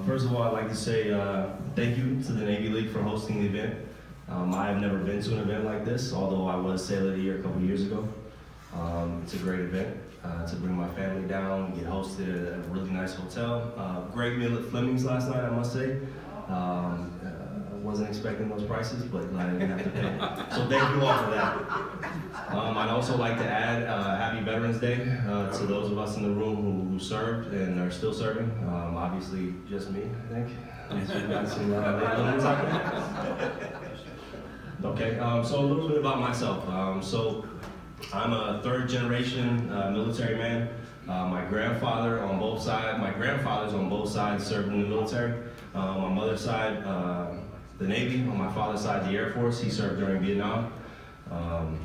First of all, I'd like to say thank you to the Navy League for hosting the event. I have never been to an event like this, although I was Sailor of the Year a couple years ago. It's a great event to bring my family down, get hosted at a really nice hotel. Great meal at Fleming's last night, I must say. Wasn't expecting those prices, but I didn't have to pay. So thank you all for that. I'd also like to add Happy Veterans Day to those of us in the room who served and are still serving. Obviously, just me, I think. We've got some veterans out there. Okay, so a little bit about myself. So I'm a third generation military man. My grandfathers on both sides served in the military. On my mother's side, the Navy. On my father's side, the Air Force. He served during Vietnam.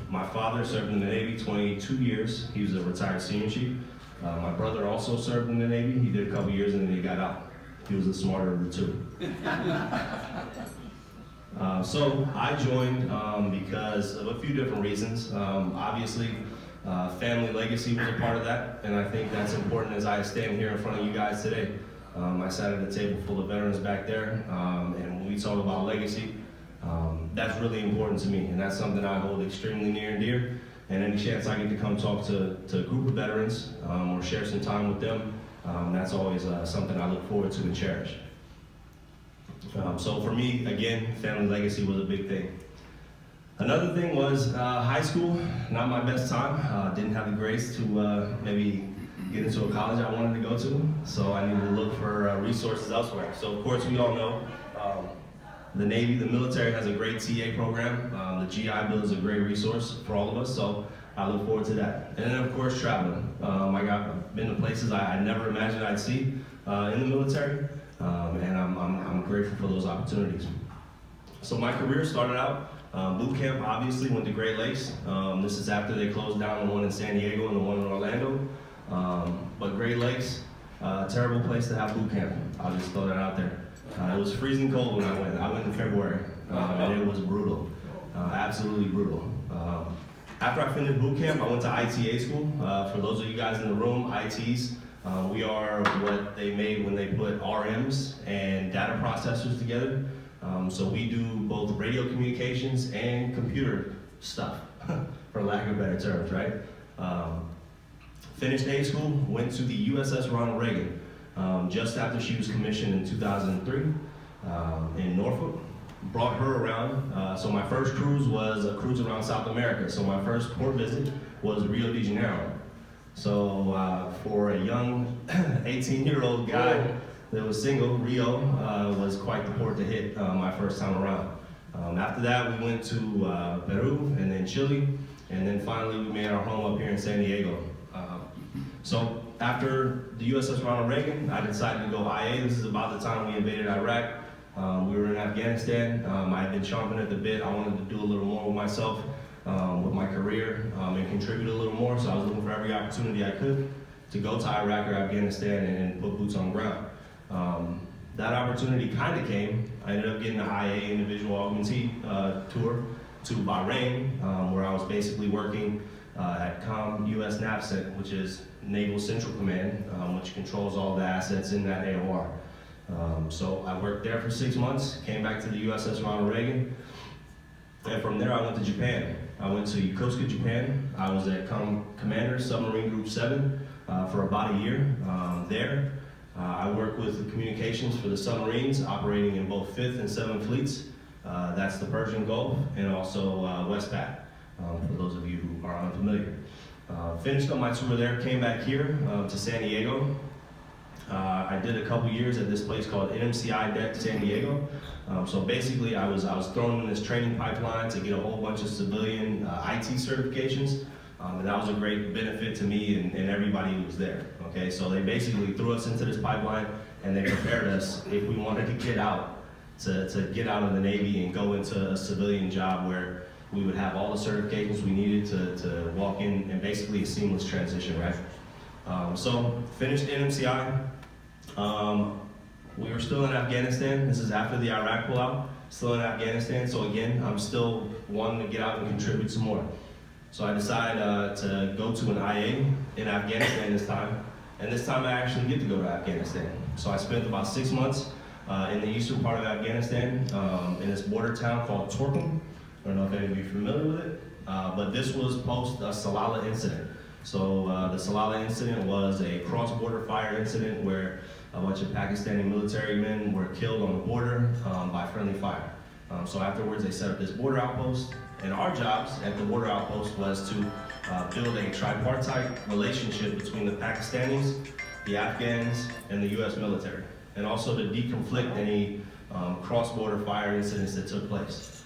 My father served in the Navy 22 years. He was a retired senior chief. My brother also served in the Navy. He did a couple years and then he got out. He was the smarter of the two. So I joined because of a few different reasons. Obviously, family legacy was a part of that, and I think that's important as I stand here in front of you guys today. I sat at a table full of veterans back there, and when we talk about legacy, that's really important to me, and that's something I hold extremely near and dear. And any chance I get to come talk to a group of veterans or share some time with them, that's always something I look forward to and cherish. So for me, again, family legacy was a big thing. Another thing was high school, not my best time. Didn't have the grace to maybe get into a college I wanted to go to, so I needed to look for resources elsewhere. So of course we all know the Navy, the military has a great TA program. The GI Bill is a great resource for all of us, so I look forward to that. And then of course traveling. I've been to places I never imagined I'd see in the military, and I'm grateful for those opportunities. So my career started out boot camp, obviously, went to Great Lakes. This is after they closed down the one in San Diego and the one in Orlando. But Great Lakes, terrible place to have boot camp. I'll just throw that out there. It was freezing cold when I went. I went in February, and it was brutal, absolutely brutal. After I finished boot camp, I went to ITA school. For those of you guys in the room, ITs, we are what they made when they put RMs and data processors together. So we do both radio communications and computer stuff, for lack of better terms, right? Finished A school, went to the USS Ronald Reagan just after she was commissioned in 2003 in Norfolk. Brought her around, so my first cruise was a cruise around South America. So my first port visit was Rio de Janeiro. So for a young 18-year-old guy that was single, Rio was quite the port to hit my first time around. After that, we went to Peru and then Chile, and then finally we made our home up here in San Diego. So after the USS Ronald Reagan, I decided to go IA. This is about the time we invaded Iraq. We were in Afghanistan. I had been chomping at the bit. I wanted to do a little more with myself, with my career, and contribute a little more. So I was looking for every opportunity I could to go to Iraq or Afghanistan and put boots on the ground. That opportunity kind of came. I ended up getting an IA individual augmentee tour to Bahrain, where I was basically working at US NAVCENT, which is Naval Central Command, which controls all the assets in that AOR. So I worked there for 6 months, came back to the USS Ronald Reagan, and from there I went to Japan. I went to Yokosuka, Japan. I was at Commander Submarine Group 7 for about a year there. I worked with the communications for the submarines operating in both 5th and 7th fleets. That's the Persian Gulf and also Westpac, for those of you who are unfamiliar. Finished up my tour there, came back here to San Diego. I did a couple years at this place called NMCI Deck San Diego. So basically I was thrown in this training pipeline to get a whole bunch of civilian IT certifications. And that was a great benefit to me and everybody who was there. Okay, so they basically threw us into this pipeline and they prepared us if we wanted to get out, to get out of the Navy and go into a civilian job where we would have all the certifications we needed to walk in and basically a seamless transition, right? So finished NMCI. We were still in Afghanistan. This is after the Iraq pullout, still in Afghanistan. So again, I'm still wanting to get out and contribute some more. So I decided to go to an IA in Afghanistan this time. And this time I actually get to go to Afghanistan. So I spent about 6 months in the eastern part of Afghanistan in this border town called Torkham. I don't know if any of you are familiar with it, but this was post Salalah incident. So the Salalah incident was a cross-border fire incident where a bunch of Pakistani military men were killed on the border by friendly fire. So afterwards they set up this border outpost, and our jobs at the border outpost was to build a tripartite relationship between the Pakistanis, the Afghans, and the US military, and also to deconflict any cross-border fire incidents that took place.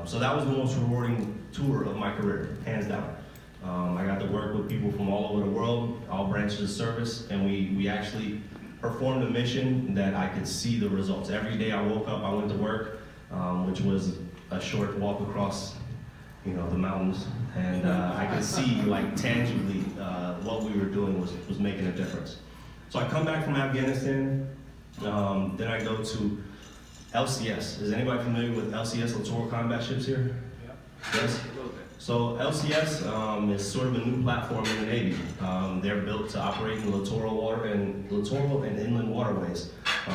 So that was the most rewarding tour of my career, hands down. I got to work with people from all over the world, all branches of service, and we actually performed a mission that I could see the results. Every day I woke up, I went to work, which was a short walk across, the mountains, and I could see, like, tangibly what we were doing was making a difference. So I come back from Afghanistan, then I go to LCS. Is anybody familiar with LCS, Littoral Combat Ships here? Yeah. Yes? A little bit. So LCS is sort of a new platform in the Navy. They're built to operate in littoral and inland waterways.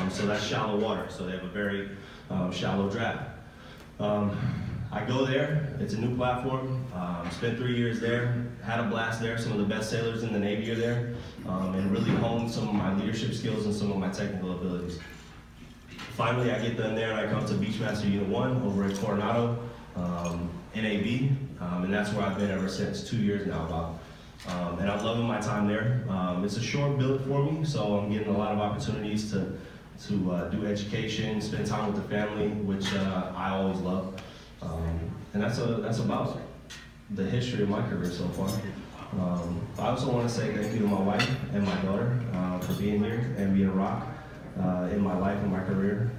So that's shallow water. So they have a very shallow draft. I go there. It's a new platform. Spent 3 years there. Had a blast there. Some of the best sailors in the Navy are there, and really honed some of my leadership skills and some of my technical abilities. Finally, I get done there and I come to Beachmaster Unit One over at Coronado, NAB, and that's where I've been ever since, 2 years now about. And I'm loving my time there. It's a short billet for me, so I'm getting a lot of opportunities to do education, spend time with the family, which I always love. And that's about the history of my career so far. I also want to say thank you to my wife and my daughter for being here and being a rock in my life and my career.